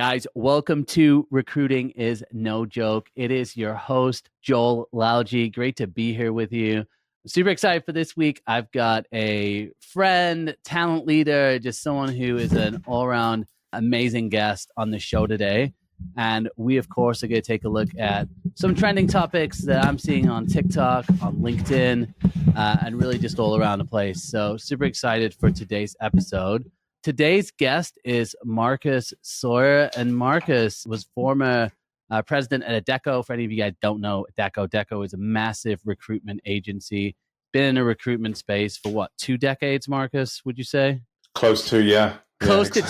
Guys, welcome to Recruiting is No Joke. It is your host, Joel Lalji. Great to be here with you. I'm super excited for this week. I've got a friend, talent leader, just someone who is an all-around amazing guest on the show today. And we, of course, are going to take a look at some trending topics that I'm seeing on TikTok, on LinkedIn, and really just all around the place. So super excited for today's episode. Today's guest is Marcus Sawyerr, and Marcus was former president at Adecco. For any of you guys don't know, Adecco is a massive recruitment agency. Been in a recruitment space for what, 2 decades, Marcus, would you say? Close to, yeah. Close to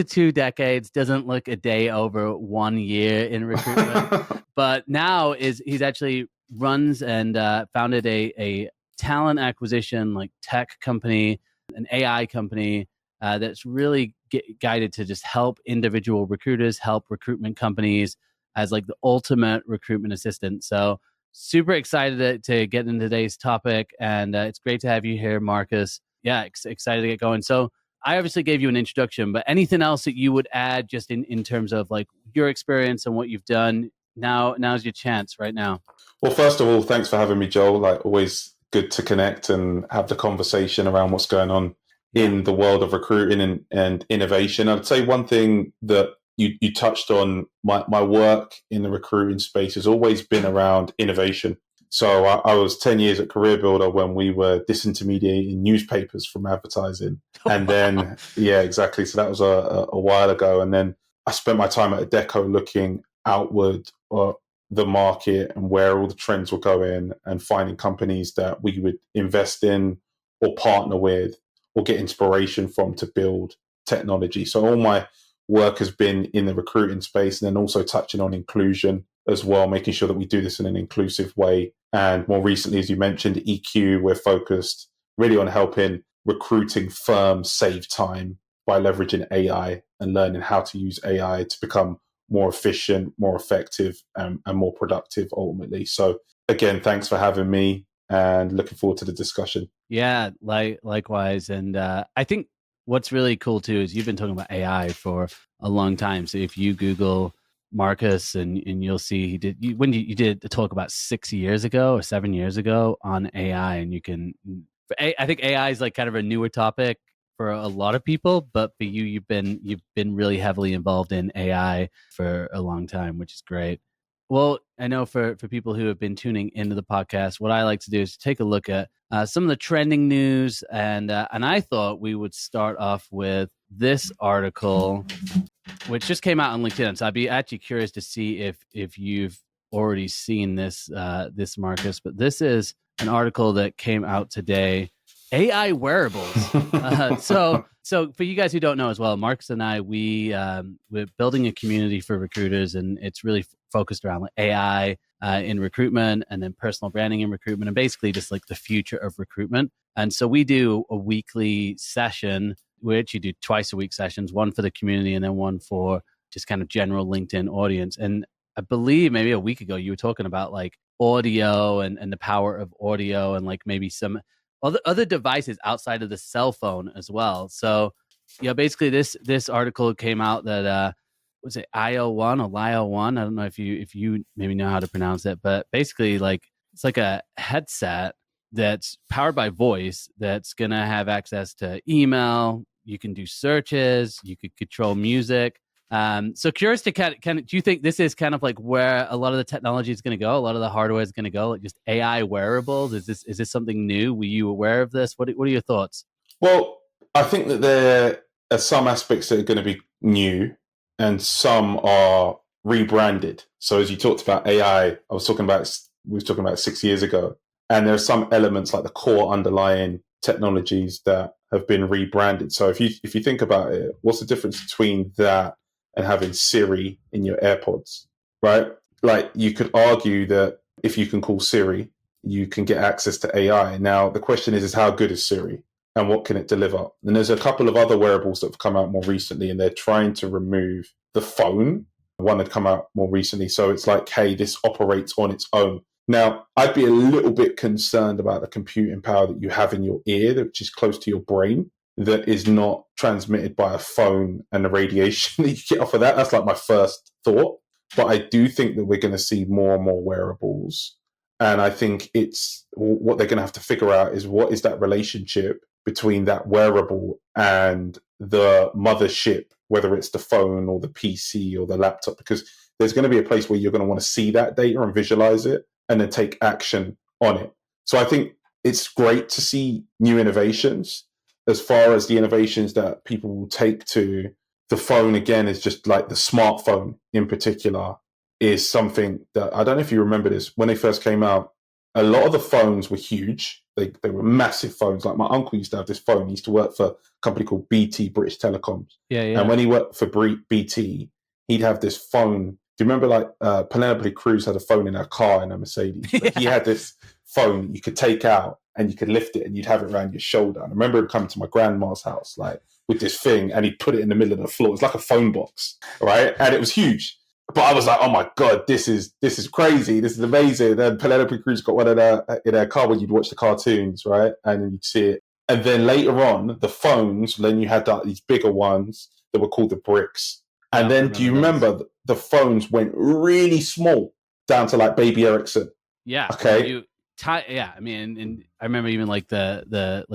2 decades. Doesn't look a day over 1 year in recruitment. But now he's actually runs and founded a talent acquisition like tech company, an AI company, that's really guided to just help individual recruiters, help recruitment companies as like the ultimate recruitment assistant. So super excited to get into today's topic. And it's great to have you here, Marcus. Yeah, excited to get going. So I obviously gave you an introduction, but anything else that you would add just in terms of like your experience and what you've done? Now's your chance right now. Well, first of all, thanks for having me, Joel. Like always good to connect and have the conversation around what's going on in the world of recruiting and innovation. I'd say one thing that you touched on, my work in the recruiting space has always been around innovation. So I was 10 years at Career Builder when we were disintermediating newspapers from advertising. And then, yeah, exactly. So that was a while ago. And then I spent my time at Adecco looking outward at the market and where all the trends were going and finding companies that we would invest in or partner with or get inspiration from to build technology. So all my work has been in the recruiting space and then also touching on inclusion as well, making sure that we do this in an inclusive way. And more recently, as you mentioned, EQ, we're focused really on helping recruiting firms save time by leveraging AI and learning how to use AI to become more efficient, more effective, and more productive ultimately. So again, thanks for having me and looking forward to the discussion. Yeah, likewise. And I think what's really cool too is you've been talking about AI for a long time. So if you Google Marcus and you'll see you did the talk about 6 years ago or 7 years ago on AI, and you can. I think AI is like kind of a newer topic for a lot of people, but for you, you've been really heavily involved in AI for a long time, which is great. Well, I know for people who have been tuning into the podcast, what I like to do is take a look at some of the trending news, and I thought we would start off with this article, which just came out on LinkedIn. So I'd be actually curious to see if you've already seen this, Marcus. But this is an article that came out today. AI wearables. So for you guys who don't know as well, Marcus and I, we're building a community for recruiters, and it's really focused around like AI in recruitment and then personal branding in recruitment, and basically just like the future of recruitment. And so we do a weekly session. We actually do twice a week sessions, one for the community and then one for just kind of general LinkedIn audience. And I believe maybe a week ago you were talking about like audio and the power of audio and like maybe some other devices outside of the cell phone as well. So, basically this article came out that was it IO1 or LIO1? I don't know if you maybe know how to pronounce it, but basically like it's like a headset that's powered by voice that's gonna have access to email. You can do searches. You could control music. So curious to kind of, do you think this is kind of like where a lot of the technology is going to go? A lot of the hardware is going to go, like just AI wearables. Is this something new? Were you aware of this? What are your thoughts? Well, I think that there are some aspects that are going to be new and some are rebranded. So as you talked about AI, we were talking about 6 years ago, and there are some elements like the core underlying technologies that have been rebranded. So if you think about it, what's the difference between that and having Siri in your AirPods, right? Like you could argue that if you can call Siri, you can get access to AI. Now, the question is how good is Siri and what can it deliver? And there's a couple of other wearables that have come out more recently, and they're trying to remove the phone. One had come out more recently. So it's like, hey, this operates on its own. Now, I'd be a little bit concerned about the computing power that you have in your ear, which is close to your brain. that is not transmitted by a phone and the radiation that you get off of that. That's like my first thought. But I do think that we're going to see more and more wearables. And I think it's what they're going to have to figure out is what is that relationship between that wearable and the mothership, whether it's the phone or the PC or the laptop, because there's going to be a place where you're going to want to see that data and visualize it and then take action on it. So I think it's great to see new innovations. As far as the innovations that people will take to the phone, again, is just like the smartphone in particular is something that, I don't know if you remember this, when they first came out, a lot of the phones were huge. They were massive phones. Like my uncle used to have this phone. He used to work for a company called BT, British Telecoms. Yeah, yeah. And when he worked for BT, he'd have this phone. Do you remember like Penelope Cruz had a phone in her car in a Mercedes? But he had this phone you could take out and you could lift it and you'd have it around your shoulder. And I remember him coming to my grandma's house like with this thing and he'd put it in the middle of the floor. It's like a phone box, right? And it was huge. But I was like, oh my God, this is crazy. This is amazing. Then Penelope Cruz got one in her car when you'd watch the cartoons, right? And then you'd see it. And then later on, the phones, then you had these bigger ones that were called the bricks. And then do you remember the phones went really small down to like Baby Ericsson? Yeah. Okay. Yeah. I mean, and I remember even like the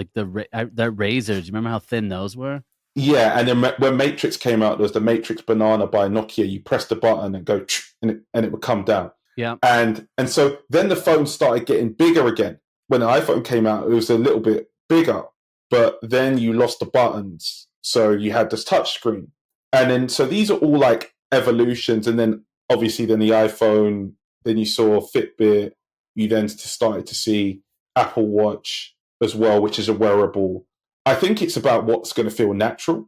razors. Do you remember how thin those were? Yeah, and then when Matrix came out, there was the Matrix Banana by Nokia. You press the button and go, and it would come down. Yeah, and so then the phone started getting bigger again. When the iPhone came out, it was a little bit bigger, but then you lost the buttons, so you had this touch screen. And then so these are all like evolutions, and then obviously then the iPhone, then you saw Fitbit, you then started to see Apple Watch as well, which is a wearable. I think it's about what's going to feel natural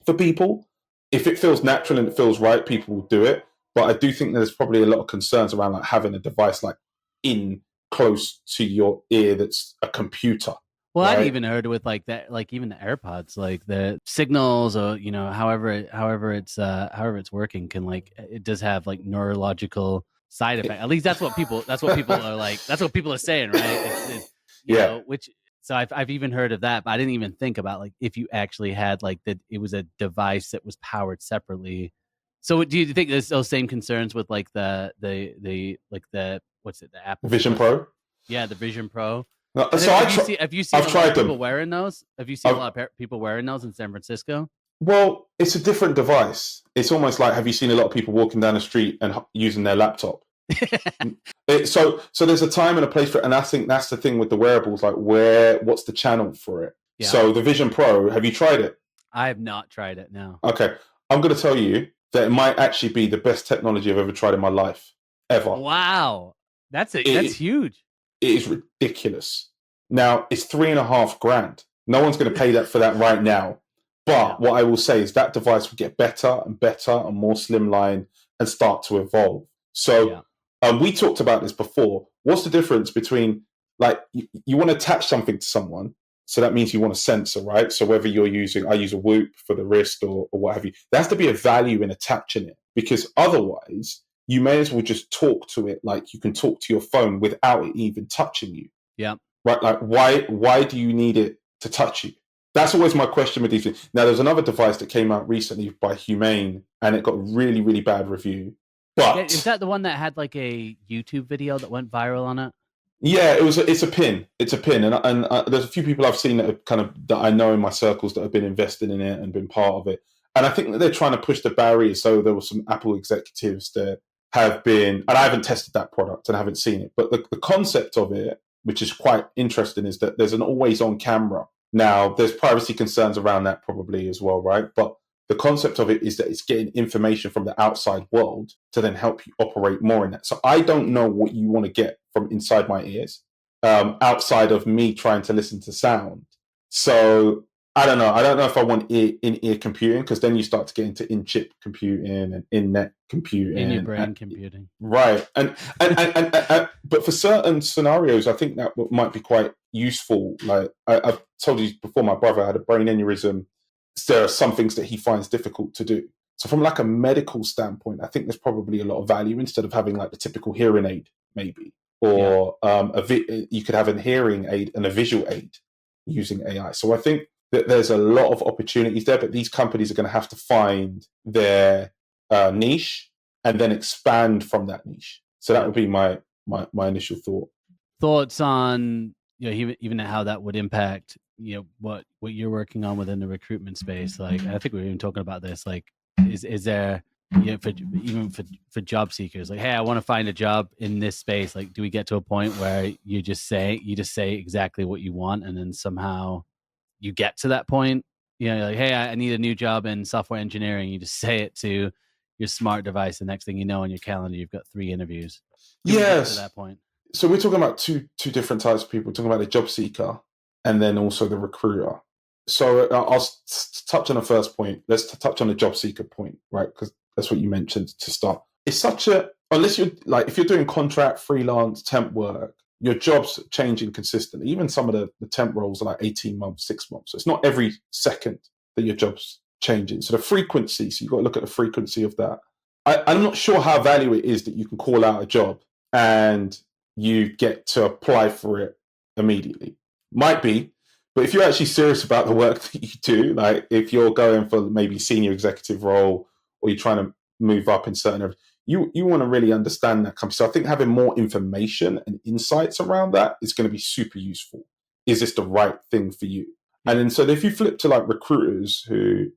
for people. If it feels natural and it feels right, people will do it. But I do think there's probably a lot of concerns around like having a device like in close to your ear that's a computer. Well, right? I'd even heard with like that, like even the AirPods, like the signals, or however it's working, can like it does have like neurological side effects. At least that's what people are like. That's what people are saying, right? You know, which. So I've even heard of that, but I didn't even think about like if you actually had like that it was a device that was powered separately. So do you think there's those same concerns with like the what's it, the Apple Vision Pro? Yeah, the Vision Pro. No, so have you seen I've tried them. People wearing those? Have you seen a lot of people wearing those in San Francisco? Well, it's a different device. It's almost like, have you seen a lot of people walking down the street and using their laptop? So there's a time and a place for it, and I think that's the thing with the wearables, like what's the channel for it? Yeah. So the Vision Pro, have you tried it? I have not tried it, no. Okay, I'm going to tell you that it might actually be the best technology I've ever tried in my life, ever. Wow, that's huge. It is ridiculous. Now it's $3,500. No one's going to pay that for that right now. But what I will say is that device will get better and better and more slimline and start to evolve. So we talked about this before. What's the difference between, like, you want to attach something to someone, so that means you want a sensor, right? So whether I use a Whoop for the wrist or what have you, there has to be a value in attaching it, because otherwise you may as well just talk to it like you can talk to your phone without it even touching you. Yeah. Right? Like, why do you need it to touch you? That's always my question with these things. Now, there's another device that came out recently by Humane, and it got a really, really bad review. But is that the one that had like a YouTube video that went viral on it? Yeah, it's a pin. It's a pin, and there's a few people I've seen that I know in my circles that have been invested in it and been part of it. And I think that they're trying to push the barriers. So there were some Apple executives that have been, and I haven't tested that product and I haven't seen it, but the concept of it, which is quite interesting, is that there's an always-on camera. Now, there's privacy concerns around that probably as well, right? But the concept of it is that it's getting information from the outside world to then help you operate more in that. So I don't know what you want to get from inside my ears, outside of me trying to listen to sound. So I don't know. I don't know if I want in-ear computing, because then you start to get into in-chip computing and in-net computing. In your brain computing. Right. And but for certain scenarios, I think that might be quite useful. Like I've told you before, my brother had a brain aneurysm. There are some things that he finds difficult to do. So from like a medical standpoint, I think there's probably a lot of value, instead of having like the typical hearing aid, maybe, or you could have a hearing aid and a visual aid using AI. So I think that there's a lot of opportunities there, but these companies are going to have to find their niche and then expand from that niche. So that would be my initial thought. Thoughts on even how that would impact what you're working on within the recruitment space. Like I think we were even talking about this. Like is there for job seekers, like, hey, I want to find a job in this space. Like, do we get to a point where you just say exactly what you want, and then somehow you get to that point? Like, hey, I need a new job in software engineering. You just say it to your smart device. The next thing you know, on your calendar, you've got 3 interviews. Do we get to that point? So we're talking about two different types of people. We're talking about the job seeker and then also the recruiter. So I'll touch on the first point. Let's touch on the job seeker point, right? Because that's what you mentioned to start. It's such a, unless you're like, if you're doing contract, freelance, temp work, your job's changing consistently. Even some of the temp roles are like 18 months, 6 months. So it's not every second that your job's changing. So the frequency, so you've got to look at the frequency of that. I'm not sure how valuable it is that you can call out a job and you get to apply for it immediately. Might be, but if you're actually serious about the work that you do, like if you're going for maybe senior executive role or you're trying to move up in certain areas, you want to really understand that company. So I think having more information and insights around that is going to be super useful. Is this the right thing for you? And then so if you flip to like recruiters who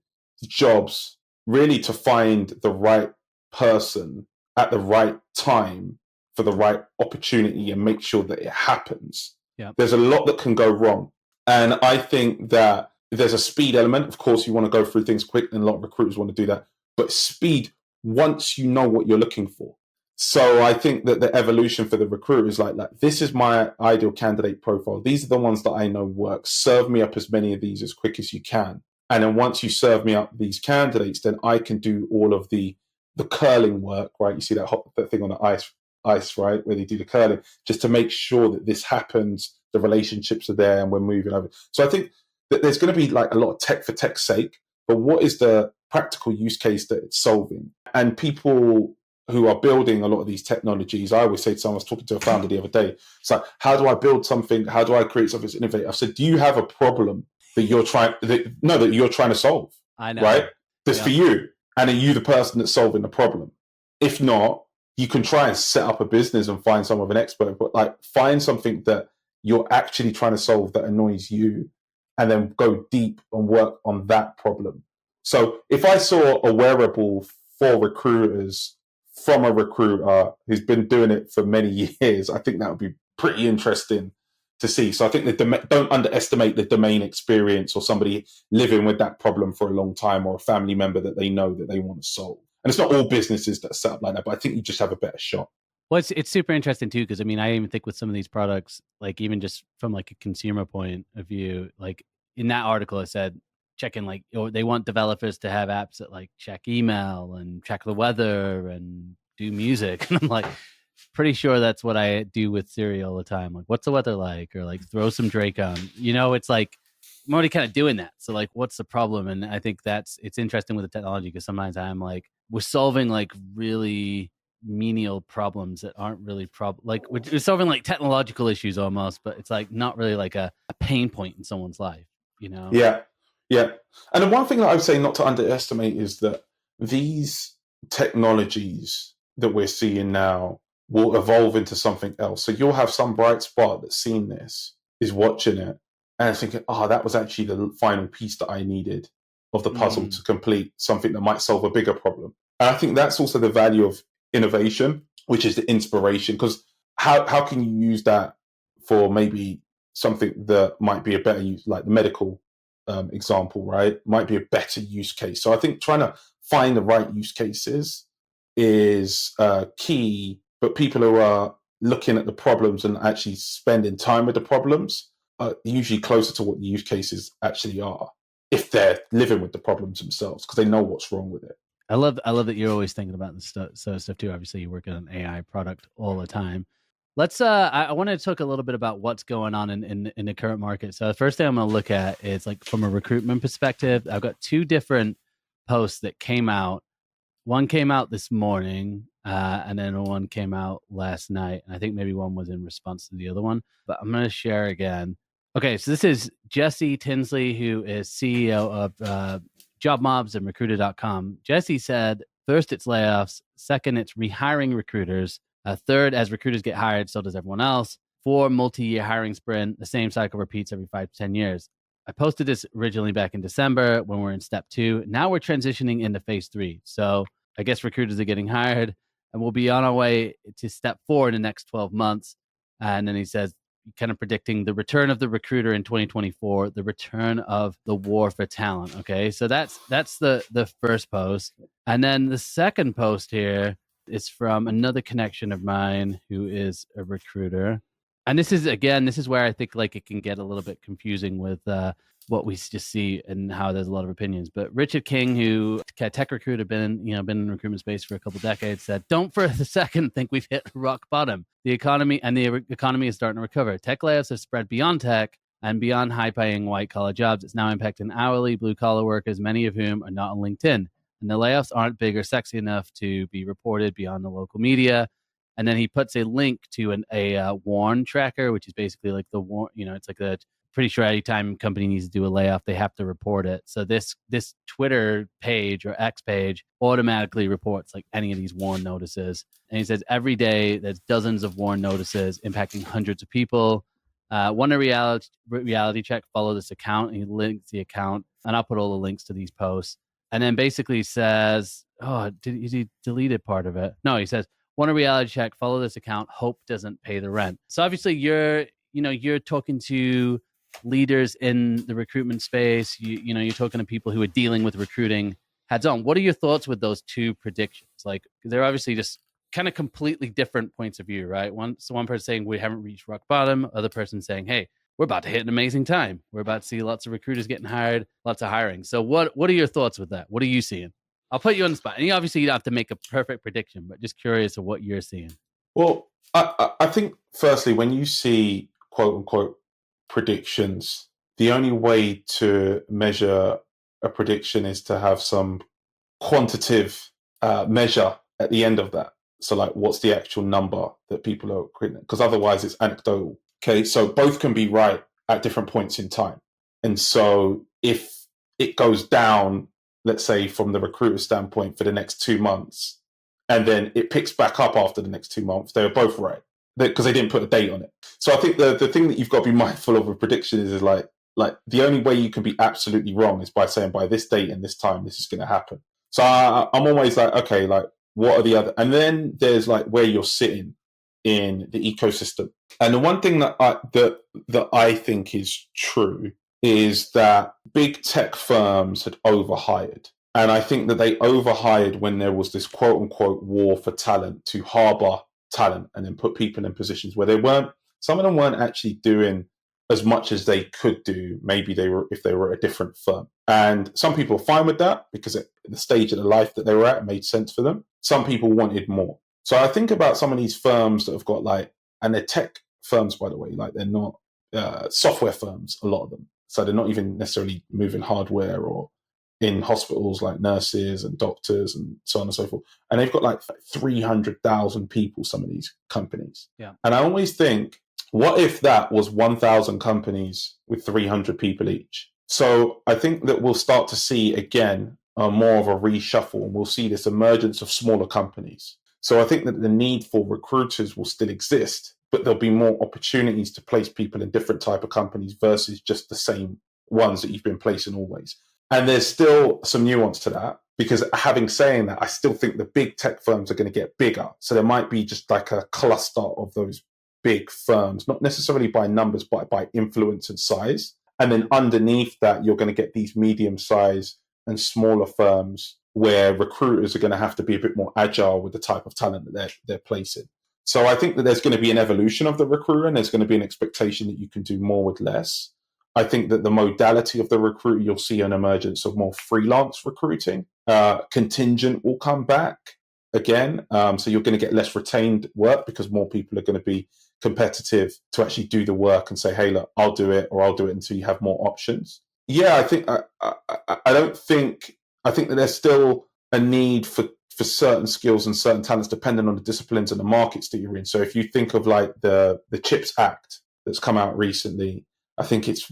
jobs really to find the right person at the right time for the right opportunity and make sure that it happens. Yeah. There's a lot that can go wrong. And I think that there's a speed element. Of course, you want to go through things quick, and a lot of recruiters want to do that. But speed, once you know what you're looking for. So I think that the evolution for the recruiter is like this is my ideal candidate profile. These are the ones that I know work. Serve me up as many of these as quick as you can. And then once you serve me up these candidates, then I can do all of the curling work, right? You see that thing on the ice, right, where they do the curling, just to make sure that this happens, the relationships are there, and we're moving over. So I think that there's going to be like a lot of tech for tech's sake, but what is the practical use case that it's solving? And people who are building a lot of these technologies, I always say to someone, I was talking to a founder the other day, it's like, how do I build something? How do I create something that's innovative? I said, do you have a problem that you're trying to solve? I know, right? That's for you, and are you the person that's solving the problem? If not, you can try and set up a business and find someone of an expert, but like find something that you're actually trying to solve that annoys you, and then go deep and work on that problem. So if I saw a wearable for recruiters from a recruiter who's been doing it for many years, I think that would be pretty interesting to see. So I think don't underestimate the domain experience or somebody living with that problem for a long time, or a family member that they know that they want to solve. And it's not all businesses that are set up like that, but I think you just have a better shot. Well, it's super interesting too, because I mean, I even think with some of these products, like even just from like a consumer point of view, like in that article, it said checking like, they want developers to have apps that like check email and check the weather and do music, and I'm like, pretty sure that's what I do with Siri all the time. Like, what's the weather like, or like throw some Drake on. It's like I'm already kind of doing that. So like, what's the problem? And I think it's interesting with the technology, because sometimes I'm like, we're solving like really menial problems that aren't really like we're solving like technological issues almost, but it's like not really like a pain point in someone's life. Yeah. And the one thing that I would say not to underestimate is that these technologies that we're seeing now will evolve into something else. So you'll have some bright spot that's seen this, is watching it, and thinking, that was actually the final piece that I needed of the puzzle to complete something that might solve a bigger problem. And I think that's also the value of innovation, which is the inspiration. Because how can you use that for maybe something that might be a better use, like the medical example, right? Might be a better use case. So I think trying to find the right use cases is key, but people who are looking at the problems and actually spending time with the problems are usually closer to what the use cases actually are, if they're living with the problems themselves, because they know what's wrong with it. I love that you're always thinking about this stuff too. Obviously, you work on an AI product all the time. Let's. I want to talk a little bit about what's going on in the current market. So the first thing I'm going to look at is like from a recruitment perspective. I've got 2 different posts that came out. One came out this morning, and then one came out last night. And I think maybe one was in response to the other one. But I'm going to share again. Okay, so this is Jesse Tinsley, who is CEO of Job Mobs and Recruiter.com. Jesse said, first, it's layoffs. Second, it's rehiring recruiters. Third, as recruiters get hired, so does everyone else. 4, multi-year hiring sprint. The same cycle repeats every 5 to 10 years. I posted this originally back in December when we're in step 2. Now we're transitioning into phase 3. So I guess recruiters are getting hired, and we'll be on our way to step 4 in the next 12 months. And then he says, kind of predicting the return of the recruiter in 2024, the return of the war for talent. Okay, so that's the first post, and then the second post here is from another connection of mine who is a recruiter, and this is where I think like it can get a little bit confusing with what we just see and how there's a lot of opinions. But Richard King, who tech recruiter, been in the recruitment space for a couple of decades, said, "Don't for a second think we've hit rock bottom. The economy is starting to recover. Tech layoffs have spread beyond tech and beyond high-paying white-collar jobs. It's now impacting hourly, blue-collar workers, many of whom are not on LinkedIn. And the layoffs aren't big or sexy enough to be reported beyond the local media." And then he puts a link to a WARN tracker, which is basically like the WARN. It's like a pretty sure anytime a company needs to do a layoff, they have to report it. So this Twitter page or X page automatically reports like any of these WARN notices. And he says every day there's dozens of WARN notices impacting hundreds of people. Want a reality check? Follow this account. And he links the account, and I'll put all the links to these posts. And then basically says, did he deleted part of it? No, he says, want a reality check? Follow this account. Hope doesn't pay the rent. So obviously you're talking to leaders in the recruitment space. You're talking to people who are dealing with recruiting heads on. What are your thoughts with those two predictions? Like, they're obviously just kind of completely different points of view, right? One person saying we haven't reached rock bottom, other person saying, hey, we're about to hit an amazing time. We're about to see lots of recruiters getting hired, lots of hiring. So what are your thoughts with that? What are you seeing? I'll put you on the spot. And obviously you don't have to make a perfect prediction, but just curious of what you're seeing. Well, I think firstly, when you see quote unquote predictions, the only way to measure a prediction is to have some quantitative measure at the end of that. So like, what's the actual number that people are creating? Because otherwise it's anecdotal. Okay, so both can be right at different points in time. And so if it goes down, let's say from the recruiter standpoint for the next 2 months, and then it picks back up after the next 2 months, they were both right because they didn't put a date on it. So I think the thing that you've got to be mindful of with predictions is like the only way you can be absolutely wrong is by saying by this date and this time this is going to happen. So I'm always like, okay, like what are the other? And then there's like where you're sitting in the ecosystem. And the one thing that I think is true is that big tech firms had overhired. And I think that they overhired when there was this quote unquote war for talent to harbor talent and then put people in positions where some of them weren't actually doing as much as they could do. Maybe if they were at a different firm. And some people are fine with that because at the stage of the life that they were at, it made sense for them. Some people wanted more. So I think about some of these firms that have got and they're tech firms, by the way, like they're not software firms, a lot of them. So they're not even necessarily moving hardware or in hospitals like nurses and doctors and so on and so forth. And they've got like 300,000 people, some of these companies. Yeah. And I always think, what if that was 1,000 companies with 300 people each? So I think that we'll start to see again more of a reshuffle, and we'll see this emergence of smaller companies. So I think that the need for recruiters will still exist, but there'll be more opportunities to place people in different type of companies versus just the same ones that you've been placing always. And there's still some nuance to that, because having saying that, I still think the big tech firms are going to get bigger. So there might be just like a cluster of those big firms, not necessarily by numbers, but by influence and size. And then underneath that, you're going to get these medium size and smaller firms where recruiters are going to have to be a bit more agile with the type of talent that they're placing. So I think that there's going to be an evolution of the recruiter, and there's going to be an expectation that you can do more with less. I think that the modality of the recruiter, you'll see an emergence of more freelance recruiting. Contingent will come back again. So you're going to get less retained work because more people are going to be competitive to actually do the work and say, hey, look, I'll do it, or I'll do it until you have more options. Yeah, I think I think that there's still a need for certain skills and certain talents depending on the disciplines and the markets that you're in. So if you think of like the CHIPS Act that's come out recently, I think it's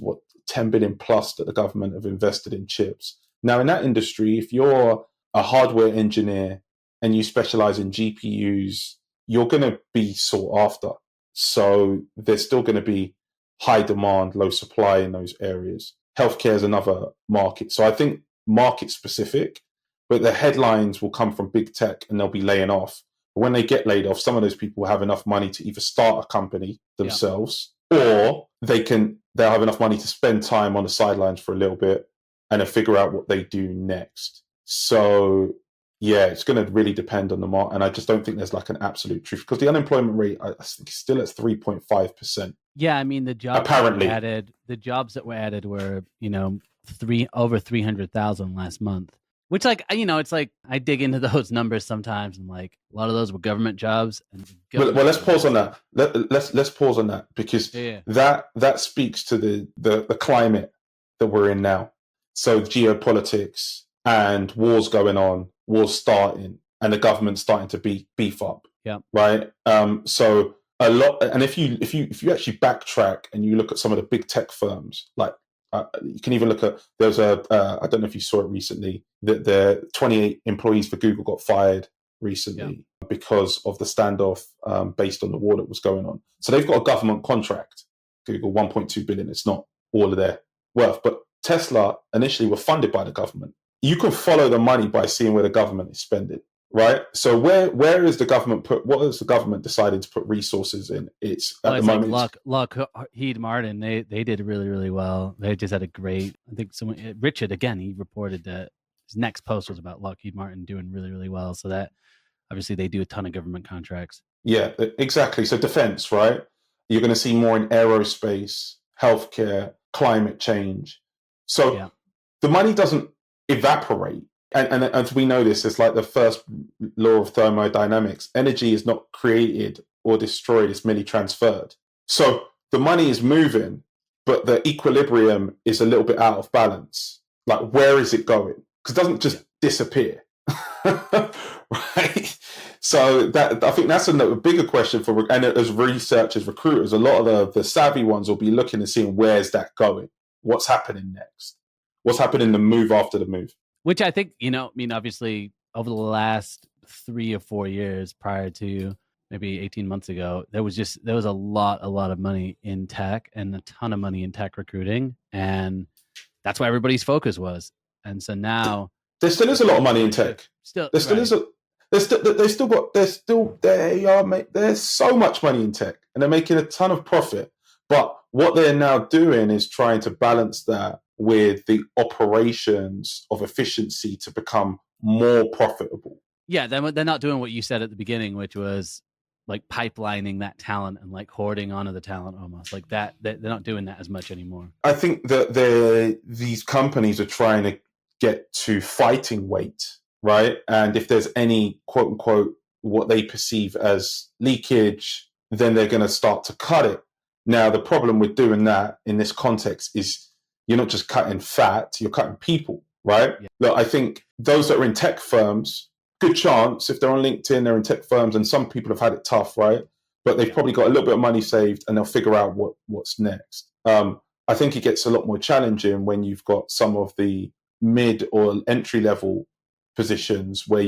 10 billion plus that the government have invested in chips. Now, in that industry, if you're a hardware engineer and you specialize in GPUs, you're going to be sought after. So there's still going to be high demand, low supply in those areas. Healthcare is another market. So I think market specific, but the headlines will come from big tech and they'll be laying off. But when they get laid off, some of those people will have enough money to either start a company themselves, or they'll have enough money to spend time on the sidelines for a little bit and then figure out what they do next. So yeah, it's going to really depend on the market. And I just don't think there's like an absolute truth, because the unemployment rate, I think, is still at 3.5%. Yeah, I mean, the jobs that were added were, over 300,000 last month. Which, like, it's like I dig into those numbers sometimes, and like a lot of those were government jobs. Well, let's pause on that. Let's pause on that, because that speaks to the climate that we're in now. So geopolitics and wars going on, wars starting, and the government starting to beef up. Yeah. Right. So a lot, and if you actually backtrack and you look at some of the big tech firms, like you can even look at, there's I don't know if you saw it recently, that the 28 employees for Google got fired recently because of the standoff based on the war that was going on. So they've got a government contract, Google, 1.2 billion. It's not all of their worth, but Tesla initially were funded by the government. You can follow the money by seeing where the government is spending, right? So where is the government what has the government decided to put resources in? It's at the moment. Like Lockheed Martin, they did really, really well. They just had a great, I think Richard, again, he reported that his next post was about Lockheed Martin doing really, really well. So that obviously they do a ton of government contracts. Yeah, exactly. So defense, right? You're going to see more in aerospace, healthcare, climate change. So the money doesn't evaporate. And as we know this, it's like the first law of thermodynamics. Energy is not created or destroyed, it's merely transferred. So the money is moving, but the equilibrium is a little bit out of balance. Like, where is it going? Because it doesn't just disappear. Right? So that, I think that's a bigger question and as researchers, recruiters, a lot of the savvy ones will be looking and seeing, where's that going? What's happening next? What's happening, the move after the move? Which I think, obviously over the last 3 or 4 years prior to maybe 18 months ago, there was a lot of money in tech and a ton of money in tech recruiting. And that's why everybody's focus was. And so now there still is a lot of money in tech. There's so much money in tech, and they're making a ton of profit. But what they're now doing is trying to balance that with the operations of efficiency to become more profitable. Yeah, they're not doing what you said at the beginning, which was like pipelining that talent and like hoarding onto the talent almost like that. They're not doing that as much anymore. I think that these companies are trying to get to fighting weight, right? And if there's any quote unquote what they perceive as leakage, then they're going to start to cut it. Now, the problem with doing that in this context is you're not just cutting fat, you're cutting people, right? Yeah. Look, I think those that are in tech firms, good chance, if they're on LinkedIn, they're in tech firms, and some people have had it tough, right? But they've probably got a little bit of money saved and they'll figure out what's next. I think it gets a lot more challenging when you've got some of the mid or entry level positions where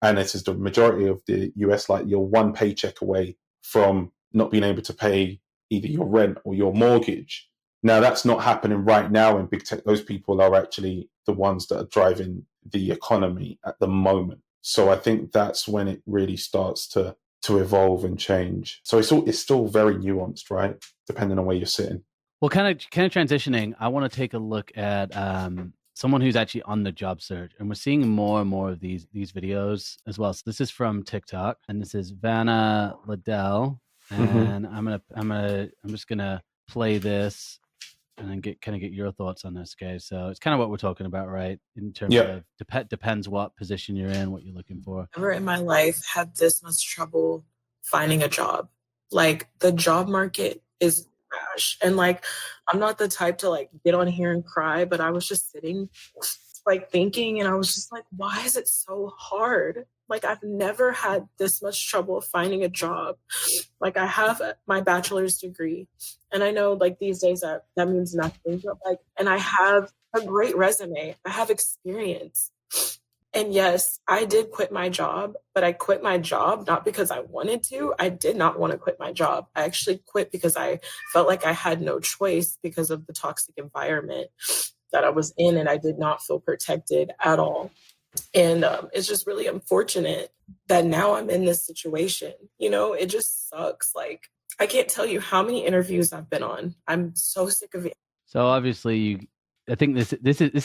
and this is the majority of the US, like you're one paycheck away from not being able to pay either your rent or your mortgage. Now, that's not happening right now in big tech. Those people are actually the ones that are driving the economy at the moment. So I think that's when it really starts to evolve and change. So it's still very nuanced, right? Depending on where you're sitting. Well, kind of transitioning, I want to take a look at someone who's actually on the job search, and we're seeing more and more of these videos as well. So this is from TikTok, and this is Vanna Liddell, and I'm just gonna play this and then get your thoughts on this, guys. So it's kind of what we're talking about, right? In terms of depends what position you're in, what you're looking for. Never in my life had this much trouble finding a job. Like, the job market is trash. And like, I'm not the type to like get on here and cry, but I was just sitting like thinking, and I was just like, why is it so hard? Like, I've never had this much trouble finding a job. Like, I have my bachelor's degree, and I know like these days that means nothing, but like, and I have a great resume. I have experience. And yes, I did quit my job, but I quit my job not because I wanted to. I did not want to quit my job. I actually quit because I felt like I had no choice because of the toxic environment that I was in, and I did not feel protected at all. And it's just really unfortunate that now I'm in this situation. You know, it just sucks. Like, I can't tell you how many interviews I've been on. I'm so sick of it. So obviously, I think this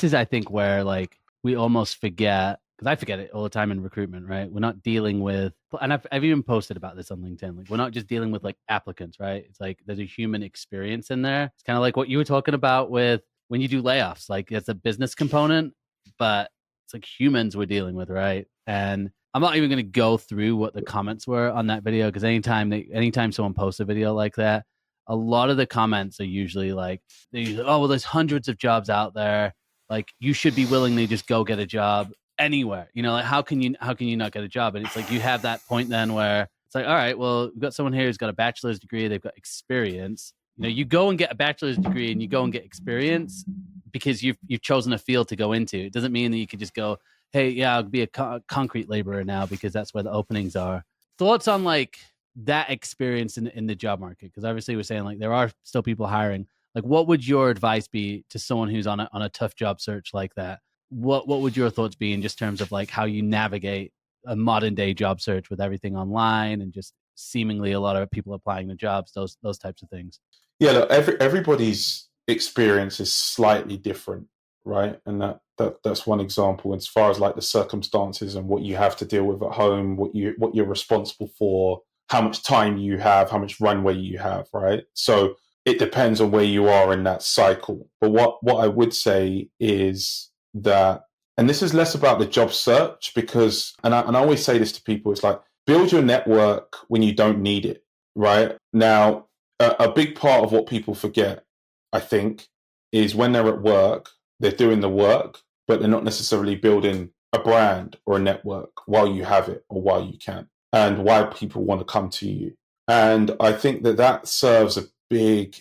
is I think where like we almost forget, because I forget it all the time in recruitment, right? We're not dealing with, and I've even posted about this on LinkedIn. Like, we're not just dealing with like applicants, right? It's like there's a human experience in there. It's kind of like what you were talking about with when you do layoffs. Like, it's a business component, but it's like humans we're dealing with, right? And I'm not even going to go through what the comments were on that video, because anytime someone posts a video like that, a lot of the comments are usually like, oh, well, there's hundreds of jobs out there. Like, you should be willingly just go get a job anywhere. You know, like, how can you not get a job? And it's like, you have that point then where it's like, all right, well, we've got someone here who's got a bachelor's degree. They've got experience. You know, you go and get a bachelor's degree and you go and get experience because you've chosen a field to go into. It doesn't mean that you could just go, hey, yeah, I'll be a concrete laborer now because that's where the openings are. Thoughts on like that experience in the job market? Because obviously we're saying like there are still people hiring. Like, what would your advice be to someone who's on a tough job search like that? What would your thoughts be in just terms of like how you navigate a modern day job search with everything online and just seemingly a lot of people applying to jobs, those types of things? Yeah, look, everybody's experience is slightly different, right? And that's one example as far as like the circumstances and what you have to deal with at home, what you're responsible for, how much time you have, how much runway you have, right? So it depends on where you are in that cycle. But what I would say is that, and this is less about the job search, because, and I always say this to people, it's like, build your network when you don't need it, right? Now, a big part of what people forget, I think, is when they're at work, they're doing the work, but they're not necessarily building a brand or a network while you have it or while you can, and why people want to come to you. And I think that serves a big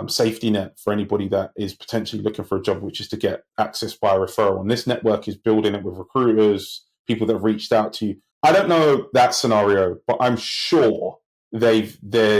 safety net for anybody that is potentially looking for a job, which is to get access by referral. And this network is building it with recruiters, people that have reached out to you. I don't know that scenario, but I'm sure there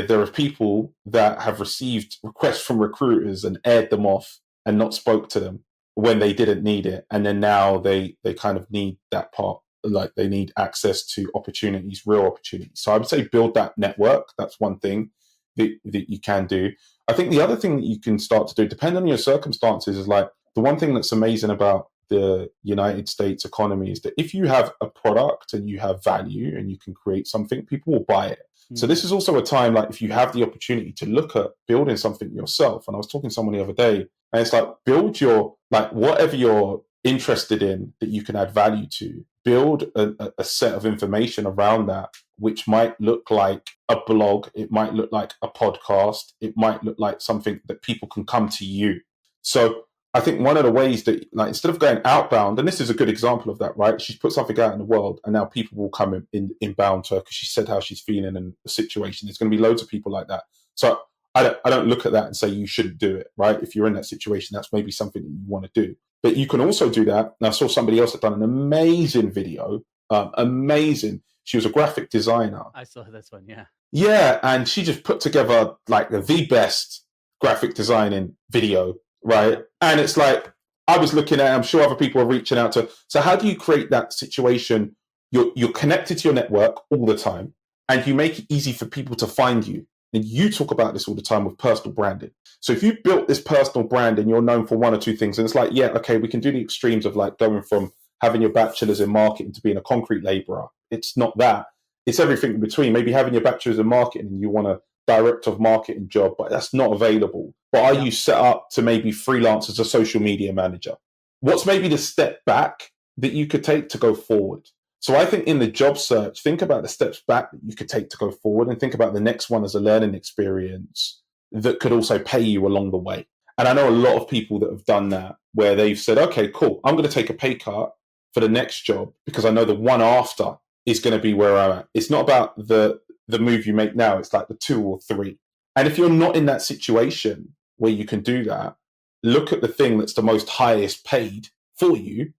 are people that have received requests from recruiters and aired them off and not spoke to them when they didn't need it, and then now they kind of need that part, like they need access to opportunities, real opportunities. So I would say build that network. That's one thing that you can do. I think the other thing that you can start to do, depending on your circumstances, is like, the one thing that's amazing about the United States economy is that if you have a product and you have value and you can create something, people will buy it. So this is also a time, like, if you have the opportunity to look at building something yourself. And I was talking to someone the other day, and it's like, build your, like, whatever you're interested in that you can add value to, build a set of information around that, which might look like a blog, it might look like a podcast, it might look like something that people can come to you. So I think one of the ways that, like, instead of going outbound, and this is a good example of that, right? She's put something out in the world, and now people will come inbound to her because she said how she's feeling in the situation. There's going to be loads of people like that. So I don't look at that and say you shouldn't do it, right? If you're in that situation, that's maybe something that you want to do. But you can also do that. And I saw somebody else that done an amazing video, amazing. She was a graphic designer. I saw this one, yeah. Yeah, and she just put together like the best graphic designing video, right? And it's like, I was looking at it, I'm sure other people are reaching out to. So how do you create that situation? You're connected to your network all the time, and you make it easy for people to find you. And you talk about this all the time with personal branding. So if you built this personal brand and you're known for one or two things, and it's like, yeah, okay, we can do the extremes of like going from having your bachelor's in marketing to being a concrete laborer. It's not that. It's everything in between. Maybe having your bachelor's in marketing and you want a director of marketing job, but that's not available. But are you set up to maybe freelance as a social media manager? What's maybe the step back that you could take to go forward? So I think in the job search, think about the steps back that you could take to go forward, and think about the next one as a learning experience that could also pay you along the way. And I know a lot of people that have done that, where they've said, okay, cool, I'm going to take a pay cut for the next job because I know the one after is going to be where I'm at. It's not about the move you make now. It's like the 2 or 3. And if you're not in that situation where you can do that, look at the thing that's the most highest paid for you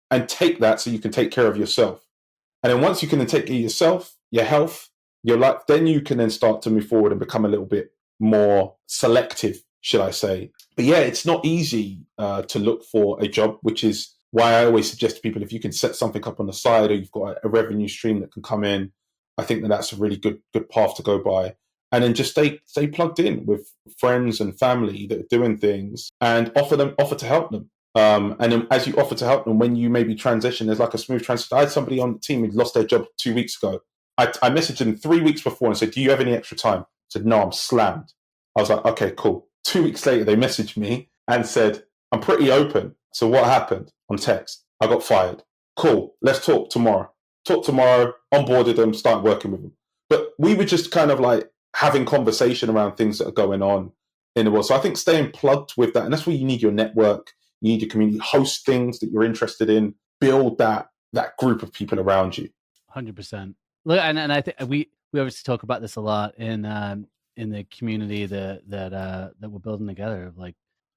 and take that so you can take care of yourself. And then once you can then take care of yourself, your health, your life, then you can then start to move forward and become a little bit more selective, should I say. But yeah, it's not easy to look for a job, which is why I always suggest to people, if you can set something up on the side or you've got a revenue stream that can come in, I think that that's a really good path to go by. And then just stay plugged in with friends and family that are doing things and offer to help them. And then as you offer to help them, when you maybe transition, there's like a smooth transition. I had somebody on the team who lost their job 2 weeks ago. I messaged them 3 weeks before and said, do you have any extra time? I said, no, I'm slammed. I was like, okay, cool. 2 weeks later, they messaged me and said, I'm pretty open. So what happened? On text, I got fired. Cool. Let's talk tomorrow. Onboarded them, started working with them. But we were just kind of like having conversation around things that are going on in the world. So I think staying plugged with that, and that's where you need your network, you need your community, host things that you're interested in, build that group of people around you. 100%. Look, and I think we obviously talk about this a lot in the community that we're building together. Like,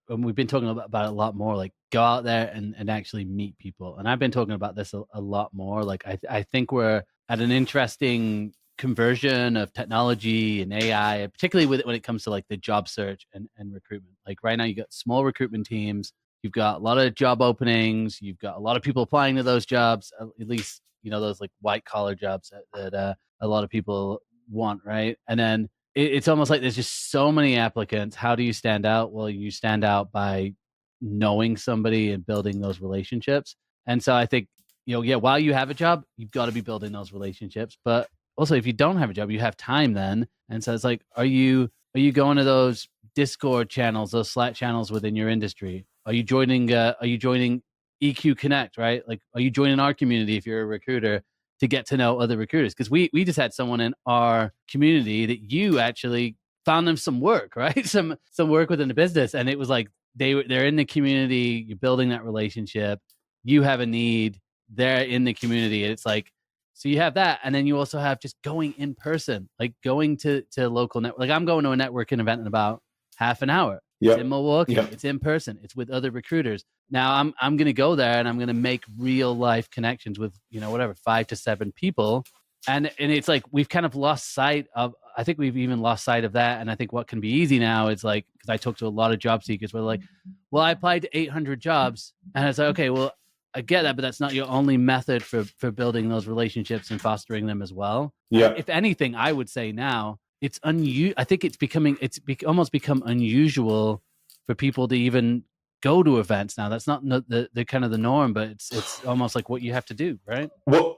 and we've been talking about it a lot more. Like, go out there and actually meet people. And I've been talking about this a lot more. Like, I think we're at an interesting conversion of technology and AI, particularly when it comes to like the job search and recruitment. Like right now, you got small recruitment teams. You've got a lot of job openings. You've got a lot of people applying to those jobs. At least those like white collar jobs that a lot of people want, right? And then it's almost like there's just so many applicants. How do you stand out? Well, you stand out by knowing somebody and building those relationships. And so I think, while you have a job, you've got to be building those relationships. But also, if you don't have a job, you have time then. And so it's like, are you going to those Discord channels, those Slack channels within your industry? Are you joining EQ Connect, right? Like, are you joining our community if you're a recruiter to get to know other recruiters? Because we just had someone in our community that you actually found them some work, right? Some work within the business. And it was like, they're in the community, you're building that relationship, you have a need, they're in the community. And it's like, so you have that. And then you also have just going in person, like going to local network. Like I'm going to a networking event in about half an hour. It's in Milwaukee. It's in person. It's with other recruiters. Now I'm going to go there and I'm going to make real life connections with, 5 to 7 people. And it's like, we've kind of lost sight of, I think we've even lost sight of that. And I think what can be easy now is like, because I talk to a lot of job seekers where they're like, well, I applied to 800 jobs. And I was like, okay, well, I get that, but that's not your only method for building those relationships and fostering them as well. Yeah. If anything, I would say now it's I think it's almost become unusual for people to even go to events now. That's not the kind of the norm, but it's almost like what you have to do, right? Well,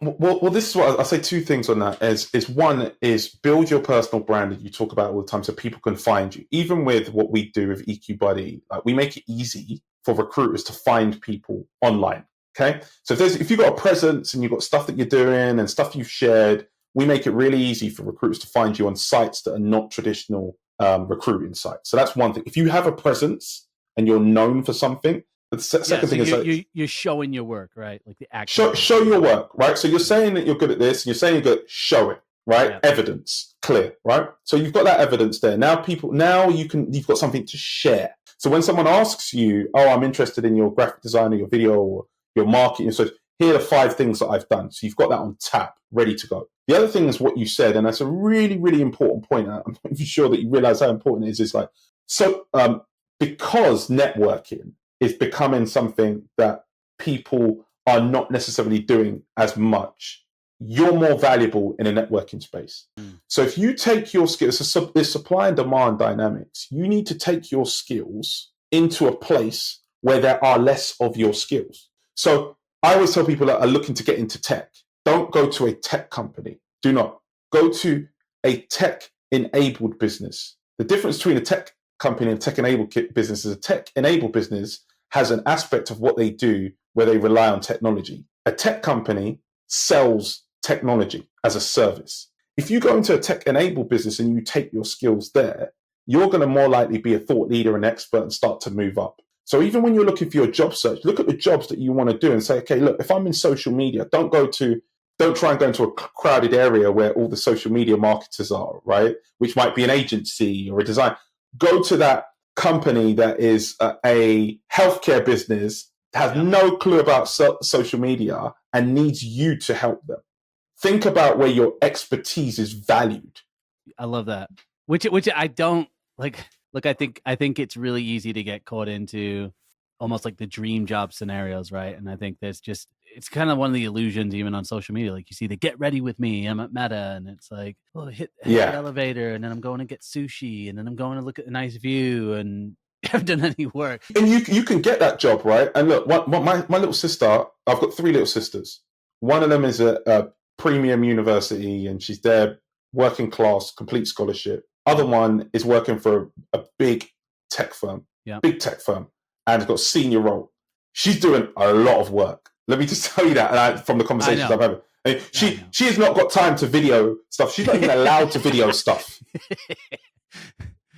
this is what I'll say. 2 things on that is one is build your personal brand that you talk about all the time so people can find you. Even with what we do with EQ Buddy, like we make it easy for recruiters to find people online. Okay, so if you've got a presence and you've got stuff that you're doing and stuff you've shared, we make it really easy for recruiters to find you on sites that are not traditional recruiting sites. So that's one thing. If you have a presence and you're known for something, the second thing is you're showing your work, right? Like the action. Show your work, right? So you're saying that you're good at this, and you're saying you're good. Show it, right? Yeah. Evidence, clear, right? So you've got that evidence there. Now you've got something to share. So when someone asks you, "Oh, I'm interested in your graphic design or your video or your marketing," so here are 5 things that I've done. So you've got that on tap, ready to go. The other thing is what you said, and that's a really, really important point. I'm not even sure that you realize how important it is. It's like, because networking is becoming something that people are not necessarily doing as much, you're more valuable in a networking space. So if you take your skills, this supply and demand dynamics, you need to take your skills into a place where there are less of your skills. So I always tell people that are looking to get into tech, don't go to a tech company. Do not. Go to a tech-enabled business. The difference between a tech company and a tech-enabled business is a tech-enabled business has an aspect of what they do where they rely on technology. A tech company sells technology as a service. If you go into a tech-enabled business and you take your skills there, you're going to more likely be a thought leader and expert and start to move up. So even when you're looking for your job search, look at the jobs that you want to do and say, okay, look, if I'm in social media, don't go to don't try and go into a crowded area where all the social media marketers are, right? Which might be an agency or a design. Go to that company that is a healthcare business, has no clue about social media and needs you to help them. Think about where your expertise is valued. I love that. Which I don't like. Look, I think it's really easy to get caught into almost like the dream job scenarios, right? And I think it's kind of one of the illusions even on social media. Like you see the get ready with me, I'm at Meta, and it's like, oh, hit the elevator, and then I'm going to get sushi, and then I'm going to look at a nice view, and I haven't done any work. And you can get that job, right? And look, my little sister, I've got 3 little sisters. One of them is a premium university, and she's there, working class, complete scholarship. Other one is working for a big tech firm, and has got a senior role. She's doing a lot of work. Let me just tell you that from the conversations I've had. I mean, she has not got time to video stuff. She's not even allowed to video stuff.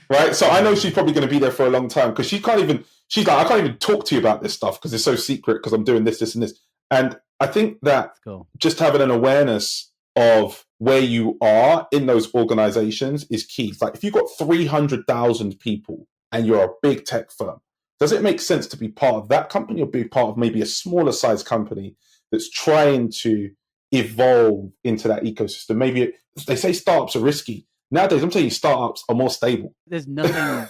Right? So I know she's probably going to be there for a long time because she's like, I can't even talk to you about this stuff because it's so secret because I'm doing this, and this. And I think that just having an awareness of where you are in those organizations is key. It's like if you've got 300,000 people and you're a big tech firm, does it make sense to be part of that company or be part of maybe a smaller size company that's trying to evolve into that ecosystem? Maybe they say startups are risky. Nowadays, I'm telling you, startups are more stable. There's nothing.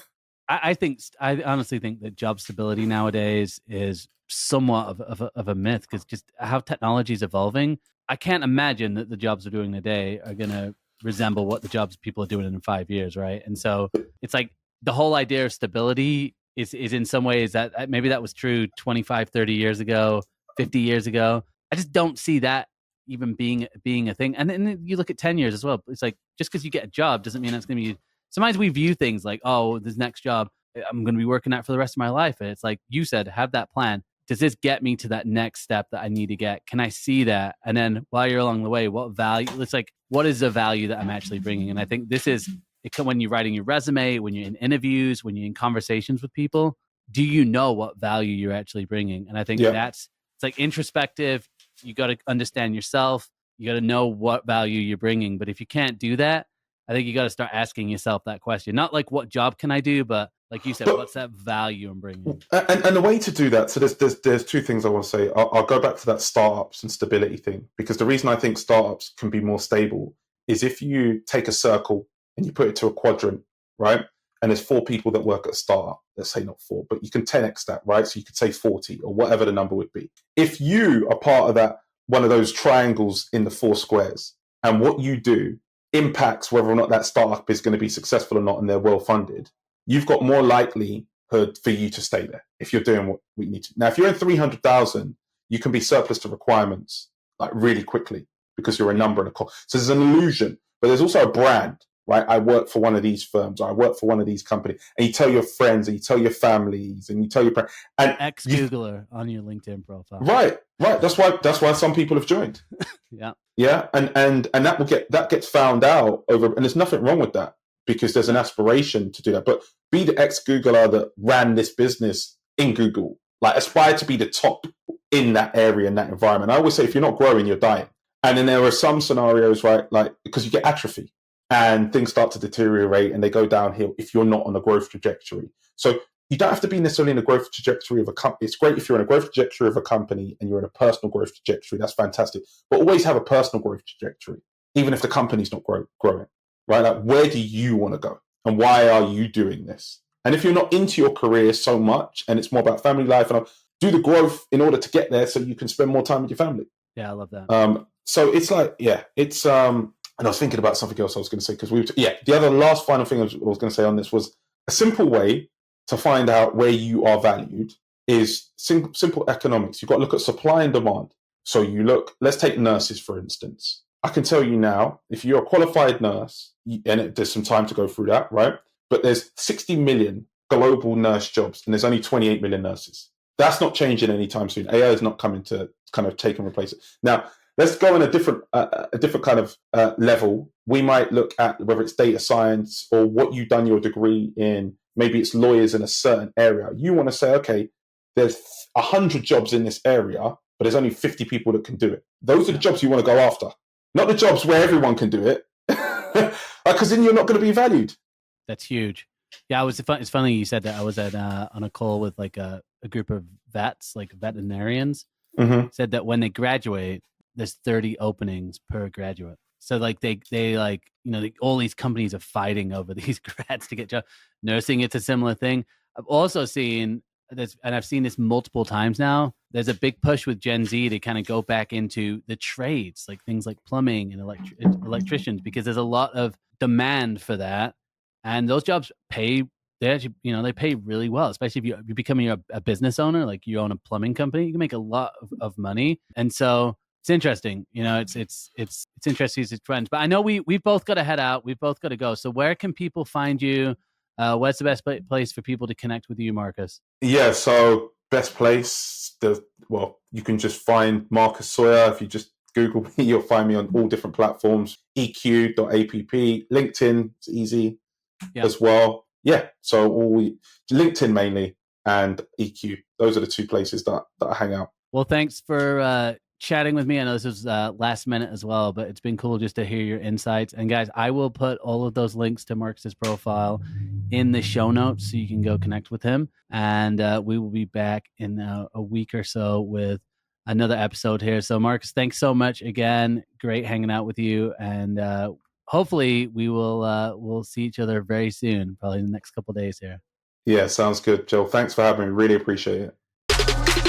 I honestly think that job stability nowadays is somewhat of a myth because just how technology is evolving. I can't imagine that the jobs we're doing today are going to resemble what the jobs people are doing in 5 years, right? And so it's like the whole idea of stability is in some ways that maybe that was true 25, 30 years ago, 50 years ago. I just don't see that even being a thing. And then you look at 10 years as well. It's like just because you get a job doesn't mean that's going to be. Sometimes we view things like, oh, this next job I'm going to be working at for the rest of my life. And it's like you said, have that plan. Does this get me to that next step that I need to get? Can I see that? And then while you're along the way, what value? It's like, what is the value that I'm actually bringing? And I think this is when you're writing your resume, when you're in interviews, when you're in conversations with people, do you know what value you're actually bringing? And I think it's like introspective. You got to understand yourself. You got to know what value you're bringing. But if you can't do that, I think you got to start asking yourself that question. Not like what job can I do, but like you said, what's that value I'm bringing? And the way to do that, so there's 2 things I want to say. I'll go back to that startups and stability thing, because the reason I think startups can be more stable is if you take a circle and you put it to a quadrant, right? And there's 4 people that work at a startup. Let's say not 4, but you can 10x that, right? So you could say 40 or whatever the number would be. If you are part of that, one of those triangles in the 4 squares, and what you do impacts whether or not that startup is going to be successful or not and they're well funded, you've got more likelihood for you to stay there if you're doing what we need to. Now, if you're in 300,000, you can be surplus to requirements like really quickly because you're a number and a call. So there's an illusion, but there's also a brand, right? I work for one of these firms, or I work for one of these companies, and you tell your friends, and you tell your families, and you tell your parents. And ex-Googler on your LinkedIn profile. Right. That's why some people have joined. Yeah. And that gets found out over, and there's nothing wrong with that because there's an aspiration to do that. But be the ex-Googler that ran this business in Google, like aspire to be the top in that area, in that environment. I always say, if you're not growing, you're dying. And then there are some scenarios, right, like because you get atrophy and things start to deteriorate and they go downhill if you're not on a growth trajectory. So you don't have to be necessarily in a growth trajectory of a company. It's great if you're in a growth trajectory of a company and you're in a personal growth trajectory. That's fantastic. But always have a personal growth trajectory, even if the company's not growing, right? Like, where do you want to go? And why are you doing this? And if you're not into your career so much and it's more about family life, and do the growth in order to get there so you can spend more time with your family. Yeah, I love that. So it's like, it's, and I was thinking about something else I was going to say, because the other last final thing I was going to say on this was a simple way to find out where you are valued is simple economics. You've got to look at supply and demand. So let's take nurses, for instance. I can tell you now, if you're a qualified nurse, and there's some time to go through that, right? But there's 60 million global nurse jobs, and there's only 28 million nurses. That's not changing anytime soon. AI is not coming to kind of take and replace it. Now, let's go on a different kind of level. We might look at whether it's data science or what you've done your degree in. Maybe it's lawyers in a certain area. You want to say, okay, there's 100 jobs in this area, but there's only 50 people that can do it. Those are the jobs you want to go after, not the jobs where everyone can do it, because then you're not going to be valued. That's huge. Yeah, it's funny you said that. I was at on a call with like a group of vets, like veterinarians. Said that when they graduate, there's 30 openings per graduate. So like they like, you know, all these companies are fighting over these grads to get jobs. Nursing, it's a similar thing. I've also seen this, and I've seen this multiple times now. There's a big push with Gen Z to kind of go back into the trades, like things like plumbing and electricians, because there's a lot of demand for that, and those jobs pay. They actually, you know, they pay really well, especially if you're becoming a business owner, like you own a plumbing company, you can make a lot of money. And so it's interesting, you know, it's interesting as trends. But I know we've both got to head out. We've both got to go. So where can people find you? What's the best place for people to connect with you, Marcus? Yeah, so best place, you can just find Marcus Sawyerr. If you just Google me, you'll find me on all different platforms. EQ.app, LinkedIn, it's easy as well. Yeah, so LinkedIn mainly and EQ. Those are the two places that I hang out. Well, thanks for chatting with me. I know this was last minute as well, but it's been cool just to hear your insights. And guys, I will put all of those links to Marcus's profile in the show notes so you can go connect with him. And we will be back in a week or so with another episode here. So Marcus, thanks so much again. Great hanging out with you. And hopefully we'll see each other very soon, probably in the next couple of days here. Yeah, sounds good, Joe. Thanks for having me. Really appreciate it.